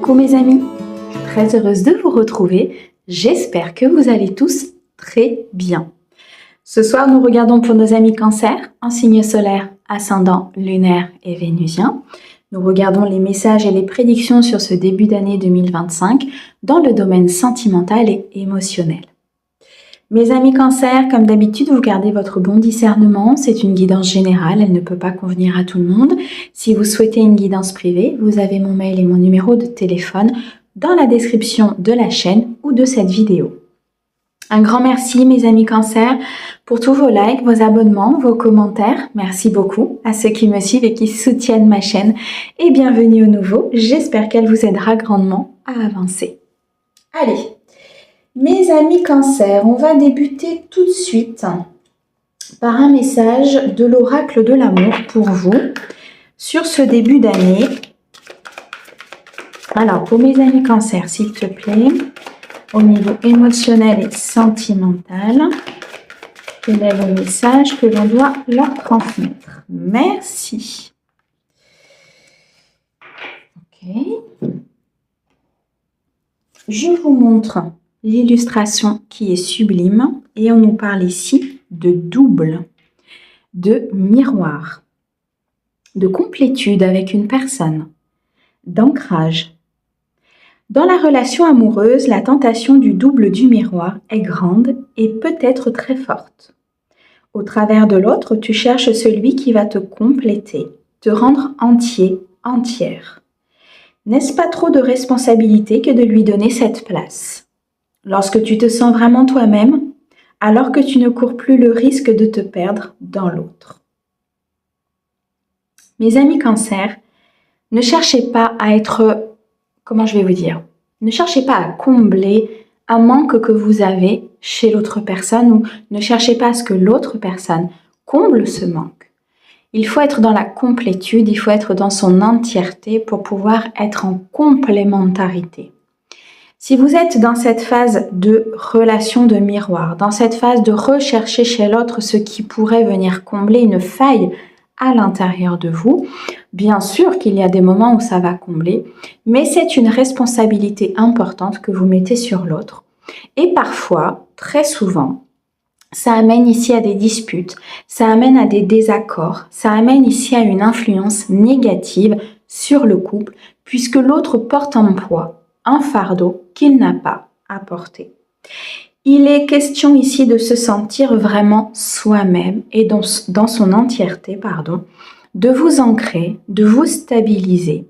Coucou mes amis, très heureuse de vous retrouver. J'espère que vous allez tous très bien. Ce soir, nous regardons pour nos amis Cancer, en signe solaire, ascendant, lunaire et vénusien. Nous regardons les messages et les prédictions sur ce début d'année 2025 dans le domaine sentimental et émotionnel. Mes amis Cancer, comme d'habitude, vous gardez votre bon discernement. C'est une guidance générale, elle ne peut pas convenir à tout le monde. Si vous souhaitez une guidance privée, vous avez mon mail et mon numéro de téléphone dans la description de la chaîne ou de cette vidéo. Un grand merci mes amis Cancer pour tous vos likes, vos abonnements, vos commentaires. Merci beaucoup à ceux qui me suivent et qui soutiennent ma chaîne. Et bienvenue au nouveau, j'espère qu'elle vous aidera grandement à avancer. Allez, mes amis Cancer, on va débuter tout de suite par un message de l'oracle de l'amour pour vous sur ce début d'année. Alors, pour mes amis Cancer, s'il te plaît, au niveau émotionnel et sentimental, quel est le message que l'on doit leur transmettre? Merci. Ok. Je vous montre l'illustration qui est sublime et on nous parle ici de double, de miroir, de complétude avec une personne, d'ancrage. Dans la relation amoureuse, la tentation du double du miroir est grande et peut être très forte. Au travers de l'autre, tu cherches celui qui va te compléter, te rendre entier, entière. N'est-ce pas trop de responsabilité que de lui donner cette place? Lorsque tu te sens vraiment toi-même, alors que tu ne cours plus le risque de te perdre dans l'autre. Mes amis Cancer, ne cherchez pas à être, comment je vais vous dire, ne cherchez pas à combler un manque que vous avez chez l'autre personne ou ne cherchez pas à ce que l'autre personne comble ce manque. Il faut être dans la complétude, il faut être dans son entièreté pour pouvoir être en complémentarité. Si vous êtes dans cette phase de relation de miroir, dans cette phase de rechercher chez l'autre ce qui pourrait venir combler une faille à l'intérieur de vous, bien sûr qu'il y a des moments où ça va combler, mais c'est une responsabilité importante que vous mettez sur l'autre. Et parfois, très souvent, ça amène ici à des disputes, ça amène à des désaccords, ça amène ici à une influence négative sur le couple, puisque l'autre porte en poids un fardeau qu'il n'a pas à porter. Il est question ici de se sentir vraiment soi-même et dans son entièreté, de vous ancrer, de vous stabiliser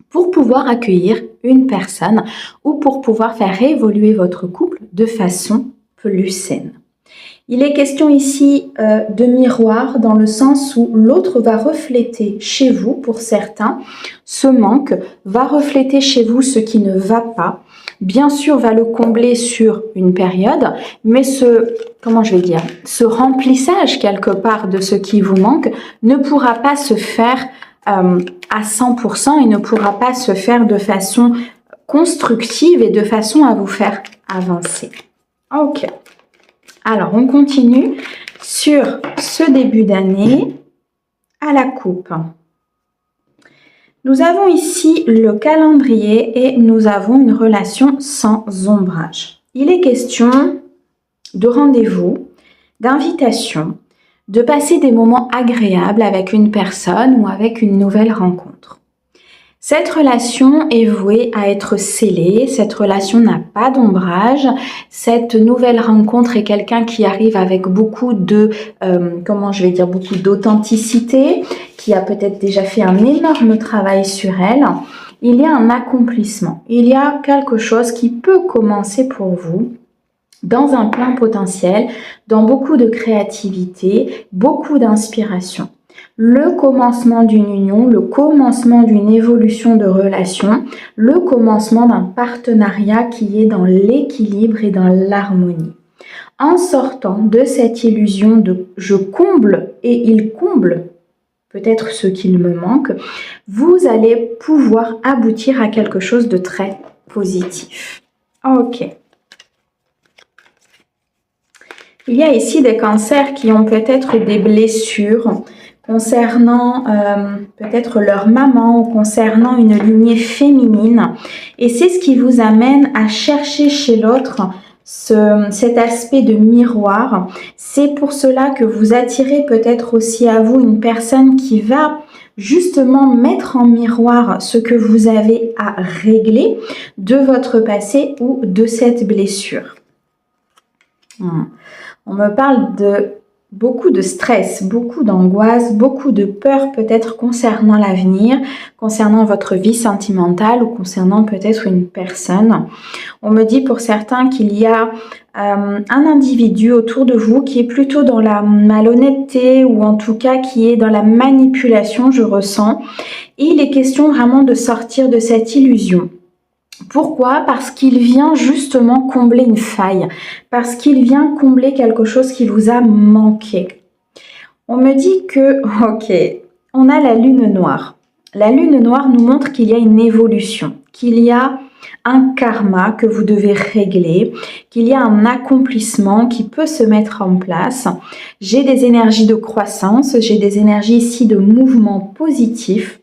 pour pouvoir accueillir une personne ou pour pouvoir faire évoluer votre couple de façon plus saine. Il est question ici de miroir dans le sens où l'autre va refléter chez vous, pour certains, ce manque, va refléter chez vous ce qui ne va pas, bien sûr va le combler sur une période, mais ce remplissage quelque part de ce qui vous manque ne pourra pas se faire à 100% et ne pourra pas se faire de façon constructive et de façon à vous faire avancer. Ok. Alors, on continue sur ce début d'année à la coupe. Nous avons ici le calendrier et nous avons une relation sans ombrage. Il est question de rendez-vous, d'invitation, de passer des moments agréables avec une personne ou avec une nouvelle rencontre. Cette relation est vouée à être scellée, cette relation n'a pas d'ombrage, cette nouvelle rencontre est quelqu'un qui arrive avec beaucoup de, beaucoup d'authenticité, qui a peut-être déjà fait un énorme travail sur elle. Il y a un accomplissement, il y a quelque chose qui peut commencer pour vous dans un plein potentiel, dans beaucoup de créativité, beaucoup d'inspiration. Le commencement d'une union, le commencement d'une évolution de relation, le commencement d'un partenariat qui est dans l'équilibre et dans l'harmonie. En sortant de cette illusion de « je comble et il comble », peut-être ce qu'il me manque, vous allez pouvoir aboutir à quelque chose de très positif. Ok. Il y a ici des cancers qui ont peut-être des blessures concernant peut-être leur maman ou concernant une lignée féminine. Et c'est ce qui vous amène à chercher chez l'autre cet aspect de miroir. C'est pour cela que vous attirez peut-être aussi à vous une personne qui va justement mettre en miroir ce que vous avez à régler de votre passé ou de cette blessure. On me parle de beaucoup de stress, beaucoup d'angoisse, beaucoup de peur peut-être concernant l'avenir, concernant votre vie sentimentale ou concernant peut-être une personne. On me dit pour certains qu'il y a un individu autour de vous qui est plutôt dans la malhonnêteté ou en tout cas qui est dans la manipulation, je ressens. Et il est question vraiment de sortir de cette illusion. Pourquoi? Parce qu'il vient justement combler une faille, parce qu'il vient combler quelque chose qui vous a manqué. On me dit que, ok, on a la lune noire. La lune noire nous montre qu'il y a une évolution, qu'il y a un karma que vous devez régler, qu'il y a un accomplissement qui peut se mettre en place. J'ai des énergies de croissance, j'ai des énergies ici de mouvement positif,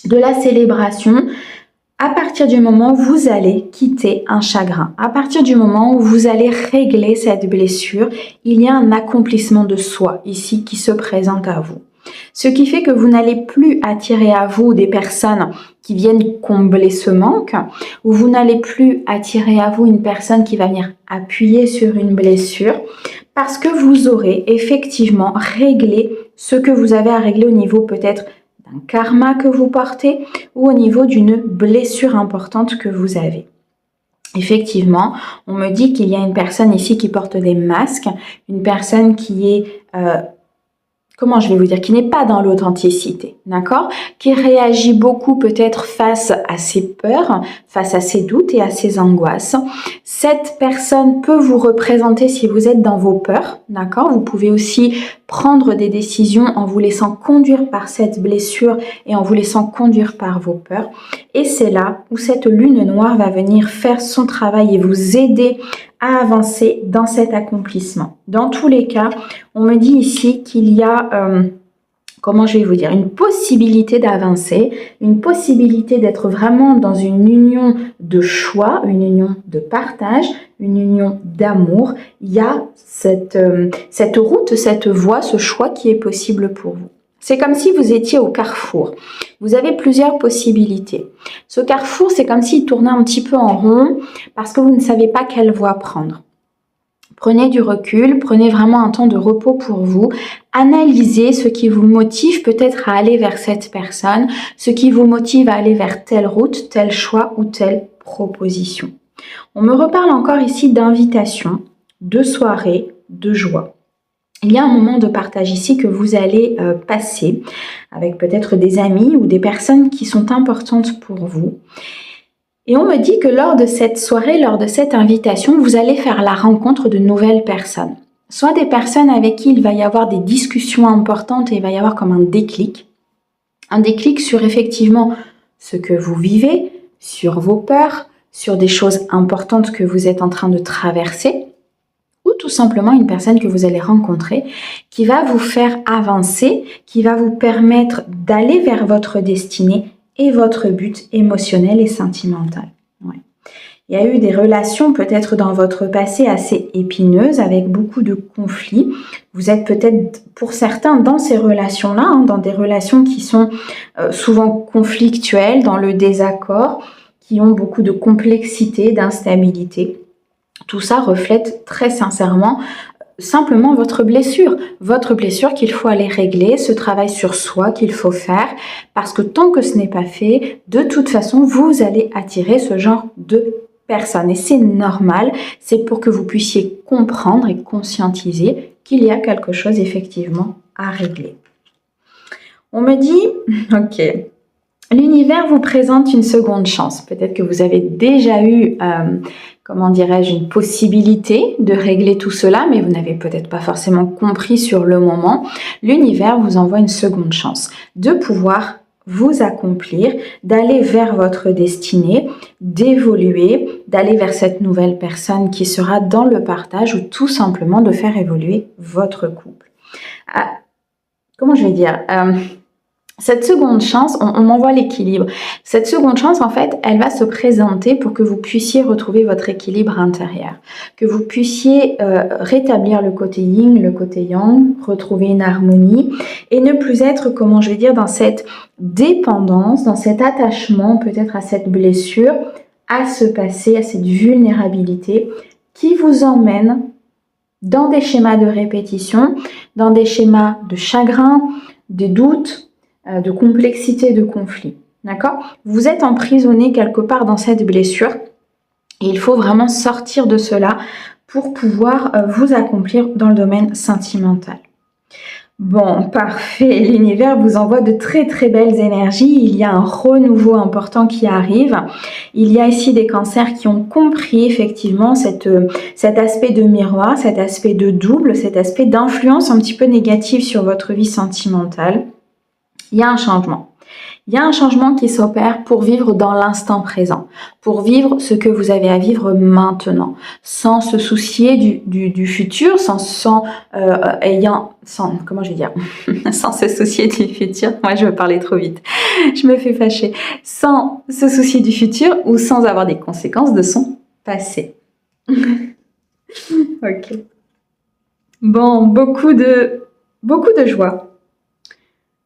de la célébration. À partir du moment où vous allez quitter un chagrin, à partir du moment où vous allez régler cette blessure, il y a un accomplissement de soi ici qui se présente à vous. Ce qui fait que vous n'allez plus attirer à vous des personnes qui viennent combler ce manque, ou vous n'allez plus attirer à vous une personne qui va venir appuyer sur une blessure, parce que vous aurez effectivement réglé ce que vous avez à régler au niveau peut-être un karma que vous portez ou au niveau d'une blessure importante que vous avez. Effectivement, on me dit qu'il y a une personne ici qui porte des masques, une personne qui est, comment je vais vous dire, qui n'est pas dans l'authenticité, d'accord? Qui réagit beaucoup peut-être face à ses peurs, face à ses doutes et à ses angoisses. Cette personne peut vous représenter si vous êtes dans vos peurs, d'accord? Vous pouvez aussi prendre des décisions en vous laissant conduire par cette blessure et en vous laissant conduire par vos peurs. Et c'est là où cette lune noire va venir faire son travail et vous aider à avancer dans cet accomplissement. Dans tous les cas, on me dit ici qu'il y a, comment je vais vous dire, une possibilité d'avancer, une possibilité d'être vraiment dans une union de choix, une union de partage, une union d'amour. Il y a cette route, cette voie, ce choix qui est possible pour vous. C'est comme si vous étiez au carrefour. Vous avez plusieurs possibilités. Ce carrefour, c'est comme s'il tournait un petit peu en rond parce que vous ne savez pas quelle voie prendre. Prenez du recul, prenez vraiment un temps de repos pour vous. Analysez ce qui vous motive peut-être à aller vers cette personne, ce qui vous motive à aller vers telle route, tel choix ou telle proposition. On me reparle encore ici d'invitation, de soirée, de joie. Il y a un moment de partage ici que vous allez passer avec peut-être des amis ou des personnes qui sont importantes pour vous. Et on me dit que lors de cette soirée, lors de cette invitation, vous allez faire la rencontre de nouvelles personnes. Soit des personnes avec qui il va y avoir des discussions importantes et il va y avoir comme un déclic. Un déclic sur effectivement ce que vous vivez, sur vos peurs, sur des choses importantes que vous êtes en train de traverser. Ou tout simplement une personne que vous allez rencontrer qui va vous faire avancer, qui va vous permettre d'aller vers votre destinée et votre but émotionnel et sentimental. Ouais. Il y a eu des relations peut-être dans votre passé assez épineuses avec beaucoup de conflits. Vous êtes peut-être pour certains dans ces relations-là, dans des relations qui sont souvent conflictuelles, dans le désaccord, qui ont beaucoup de complexité, d'instabilité. Tout ça reflète très sincèrement simplement votre blessure qu'il faut aller régler, ce travail sur soi qu'il faut faire, parce que tant que ce n'est pas fait, de toute façon, vous allez attirer ce genre de personnes. Et c'est normal, c'est pour que vous puissiez comprendre et conscientiser qu'il y a quelque chose effectivement à régler. On me dit, ok, l'univers vous présente une seconde chance. Peut-être que vous avez déjà eu, comment dirais-je, une possibilité de régler tout cela, mais vous n'avez peut-être pas forcément compris sur le moment. L'univers vous envoie une seconde chance de pouvoir vous accomplir, d'aller vers votre destinée, d'évoluer, d'aller vers cette nouvelle personne qui sera dans le partage ou tout simplement de faire évoluer votre couple. comment je vais dire, cette seconde chance, on m'envoie l'équilibre. Cette seconde chance, en fait, elle va se présenter pour que vous puissiez retrouver votre équilibre intérieur, que vous puissiez rétablir le côté yin, le côté yang, retrouver une harmonie et ne plus être, comment je vais dire, dans cette dépendance, dans cet attachement peut-être à cette blessure, à ce passé, à cette vulnérabilité qui vous emmène dans des schémas de répétition, dans des schémas de chagrin, des doutes, de complexité, de conflit. D'accord? Vous êtes emprisonné quelque part dans cette blessure et il faut vraiment sortir de cela pour pouvoir vous accomplir dans le domaine sentimental. Bon, parfait. L'univers vous envoie de très très belles énergies. Il y a un renouveau important qui arrive. Il y a ici des cancers qui ont compris effectivement cet aspect de miroir, cet aspect de double, cet aspect d'influence un petit peu négative sur votre vie sentimentale. Il y a un changement. Il y a un changement qui s'opère pour vivre dans l'instant présent, pour vivre ce que vous avez à vivre maintenant, sans se soucier du futur, sans se soucier du futur. Moi, je veux parler trop vite, je me fais fâcher. Sans se soucier du futur ou sans avoir des conséquences de son passé. Ok. Bon, beaucoup de joie.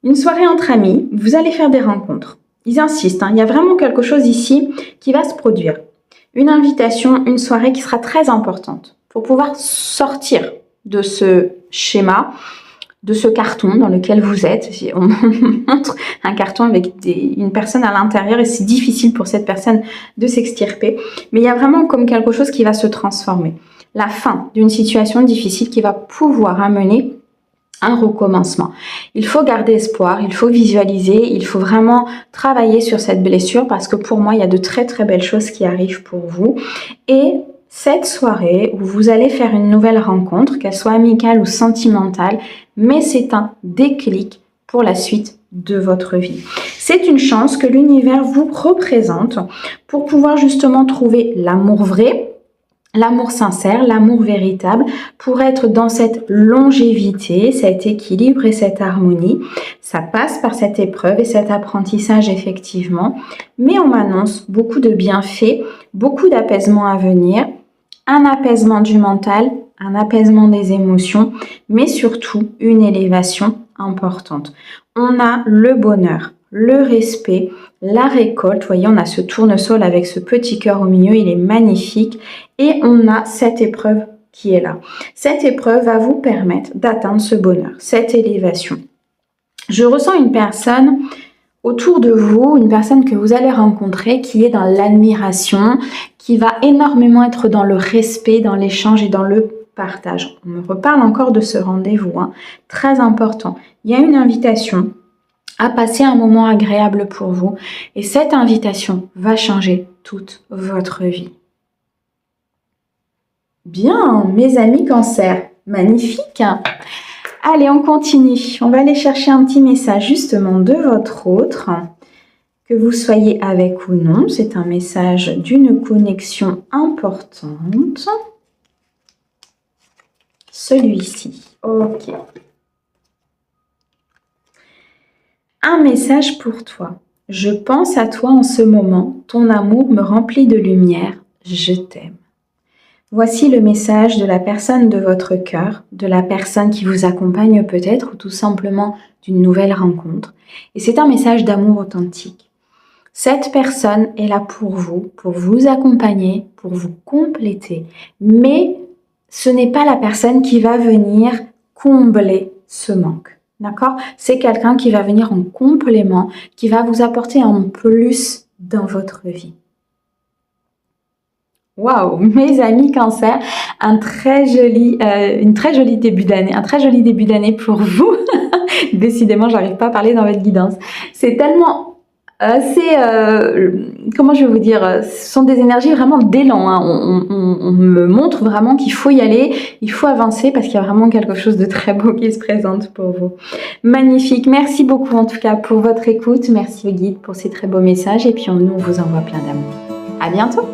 Une soirée entre amis, vous allez faire des rencontres. Ils insistent, il y a vraiment quelque chose ici qui va se produire. Une invitation, une soirée qui sera très importante pour pouvoir sortir de ce schéma, de ce carton dans lequel vous êtes. On montre un carton avec une personne à l'intérieur et c'est difficile pour cette personne de s'extirper. Mais il y a vraiment comme quelque chose qui va se transformer. La fin d'une situation difficile qui va pouvoir amener un recommencement. Il faut garder espoir, il faut visualiser, il faut vraiment travailler sur cette blessure parce que pour moi, il y a de très très belles choses qui arrivent pour vous. Et cette soirée où vous allez faire une nouvelle rencontre, qu'elle soit amicale ou sentimentale, mais c'est un déclic pour la suite de votre vie. C'est une chance que l'univers vous représente pour pouvoir justement trouver l'amour vrai, l'amour sincère, l'amour véritable, pour être dans cette longévité, cet équilibre et cette harmonie. Ça passe par cette épreuve et cet apprentissage effectivement, mais on m'annonce beaucoup de bienfaits, beaucoup d'apaisement à venir, un apaisement du mental, un apaisement des émotions, mais surtout une élévation importante. On a le bonheur, le respect, la récolte. Vous voyez, on a ce tournesol avec ce petit cœur au milieu, il est magnifique. Et on a cette épreuve qui est là. Cette épreuve va vous permettre d'atteindre ce bonheur, cette élévation. Je ressens une personne autour de vous, une personne que vous allez rencontrer qui est dans l'admiration, qui va énormément être dans le respect, dans l'échange et dans le partage. On me reparle encore de ce rendez-vous, très important. Il y a une invitation à passer un moment agréable pour vous et cette invitation va changer toute votre vie. Bien, mes amis cancer, magnifique. Allez, on continue. On va aller chercher un petit message justement de votre autre, que vous soyez avec ou non. C'est un message d'une connexion importante. Celui-ci, ok. Un message pour toi. Je pense à toi en ce moment. Ton amour me remplit de lumière. Je t'aime. Voici le message de la personne de votre cœur, de la personne qui vous accompagne peut-être ou tout simplement d'une nouvelle rencontre. Et c'est un message d'amour authentique. Cette personne est là pour vous accompagner, pour vous compléter. Mais ce n'est pas la personne qui va venir combler ce manque. D'accord? C'est quelqu'un qui va venir en complément, qui va vous apporter un plus dans votre vie. Waouh, mes amis cancer, une très jolie début d'année, un très joli début d'année pour vous. Décidément, j'arrive pas à parler dans votre guidance. C'est tellement comment je vais vous dire, ce sont des énergies vraiment d'élan. On me montre vraiment qu'il faut y aller, il faut avancer parce qu'il y a vraiment quelque chose de très beau qui se présente pour vous. Magnifique, merci beaucoup en tout cas pour votre écoute. Merci le guide pour ces très beaux messages et puis nous on vous envoie plein d'amour. À bientôt.